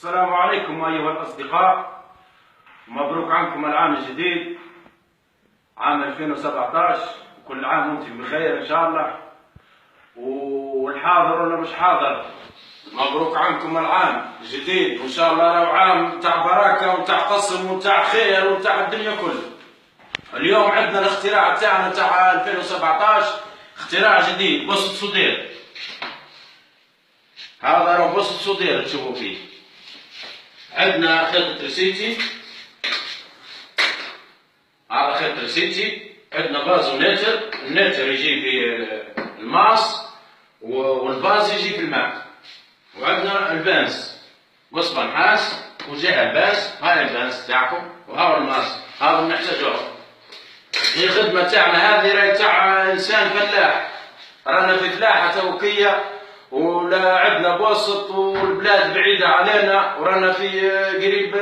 السلام عليكم أيها الأصدقاء، مبروك عنكم العام الجديد عام 2017، وكل عام وانتم بخير إن شاء الله. والحاضر ولا مش حاضر مبروك عنكم العام الجديد، وإن شاء الله لو عام تاع بركة وتاع قسم وتاع خير وتاع الدنيا كلها. اليوم عندنا الاختراع تاعنا تاع 2017، اختراع جديد بسط صدير. هذا راه بسط صدير تشوفوا فيه. عندنا خيط تريسيتي، هذا خيط تريسيتي. عندنا باز ونيتر، النيتر يجي في الماس والباز يجي في الماء. وعندنا البانس قصبة نحاس وجهة البانس، هاي البانس تاعكم وهذا الماس، هذا نحتاجوه. هي الخدمة تاعنا هذه راهي تاع إنسان فلاح، رانا في فلاحة توكية ولا عندنا بوسط والبلاد بعيدة علينا، ورانا في قريب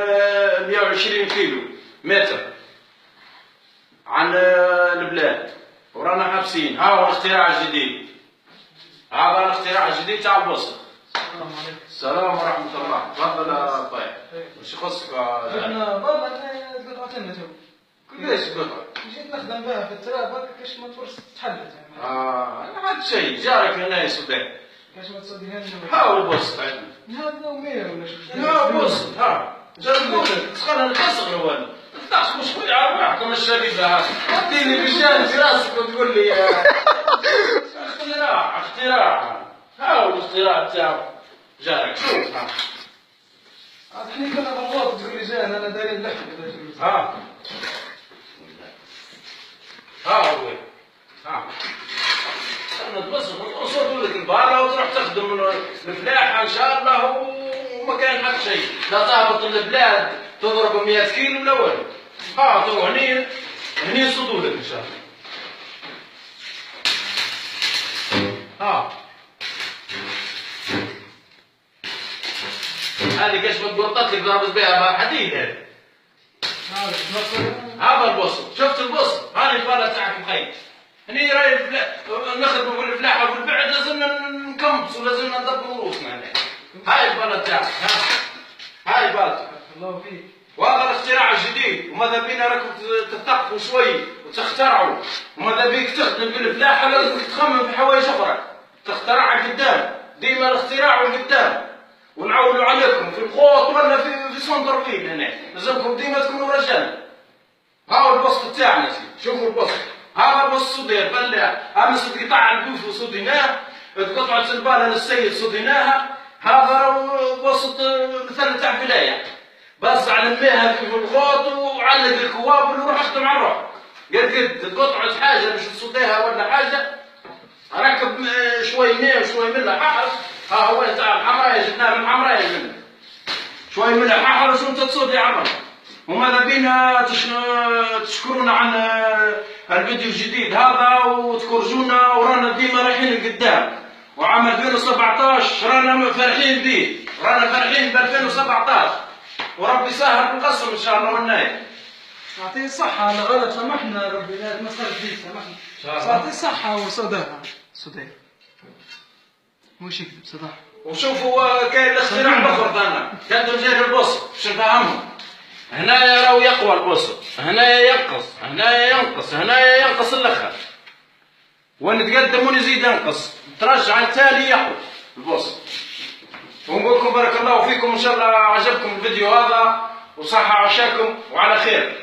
120 كيلو متر عن البلاد ورانا حابسين. ها هو الاختراع الجديد، هذا الاختراع الجديد تاع البوسط. السلام عليكم. السلام ورحمة الله. تفضل يا طيب. وش يخصك؟ احنا بابا قطعتنا تو. كيفاش قطعة؟ جيت نخدم بها في التراب هكا كاش ما تفرس تحلت يعني. ما عاد شيء، جارك هنا يسودان. كاش ما تصديهاش. ها البوسط عندنا. هذا يومية ولا شو؟ ها البوسط، ها. جربوا تخلنا نحصل ولا؟ تحصلوا شوية على روحكم الشريفة هذا. تديني رجال في راسك وتقول لي اختراع. ها هو الاختراع تاعو. جارك شوف ها. احنا كنا بالغلط تقول لي جانا انا داير اللحم. ها هو ها انا تبصر نصور لك البارة وتروح تخدم الفلاحة ان شاء الله وما كان حق شيء، لا تهبط البلاد تضرب 100 كيلو ولا والو. ها تو هني يصدوا لك ان شاء الله. ها هذه كاش ما تقرطت لك ضربت بها حديد. هذا البوسط، شفت البوسط؟ هذه الفالة تاعك مخيط. هني راهي نخدموا في الفلاحة وفي البعد لازمنا نكمبس ولازمنا ندبروا روسنا هنا. هاي الفالة تاعك، هاي الفالة. الله فيك. وهذا الاختراع الجديد، وماذا بينا راكم تثقفوا شوي وتخترعوا، وماذا بيك تخدم في الفلاحة لازمك تخمم في حوايج أخرى، تخترعها قدام، ديما الاختراع قدام. ونعولوا عليكم في الخوط ولا في سونتر فيل هنا، لازمكم ديما تكونوا رجال. هاو البسط تاعنا، شوفوا البسط، هذا البسط صدير فلاح، امس قطع البوف صديناه، قطعة البالة للسيد صديناها. هذا راهو بسط مثل تاع فلاية، بس على الماء في الخوط وعلق الكوابل وروح اخدم على روحك. قد قطعة حاجة باش تصديها ولا حاجة، ركب شوي ماء وشوي ملح ححر. ها هو تاع الحمراية جبناه من الحمراية منه. شوي ملح ححر وشو انت تصدي على روحك. وماذا بينا تشكرونا عن الفيديو الجديد هذا وتكرجونا، ورانا ديما رايحين لقدام. وعام 2017 رانا فرحين به، رانا فرحين ب 2017، وربي يسهل القسم ان شاء الله والنايم. يعطيه الصحة على غلط سامحنا ربي لا ما صارت فيك سامحنا. يعطيه الصحة وصداها صداها. مش يكذب صداها. وشوفوا كاين الاختراع الاخر ثانا، كانوا جاي البوسط باش نفهمهم. هنايا راهو يقوى البوسط، هنايا ينقص، هنايا ينقص، هنايا ينقص الاخر. ونتقدم ونزيد ينقص، ترجع التالي يقوى البوسط. ونقول لكم بارك الله فيكم، ان شاء الله عجبكم الفيديو هذا وصحة عشاكم وعلى خير.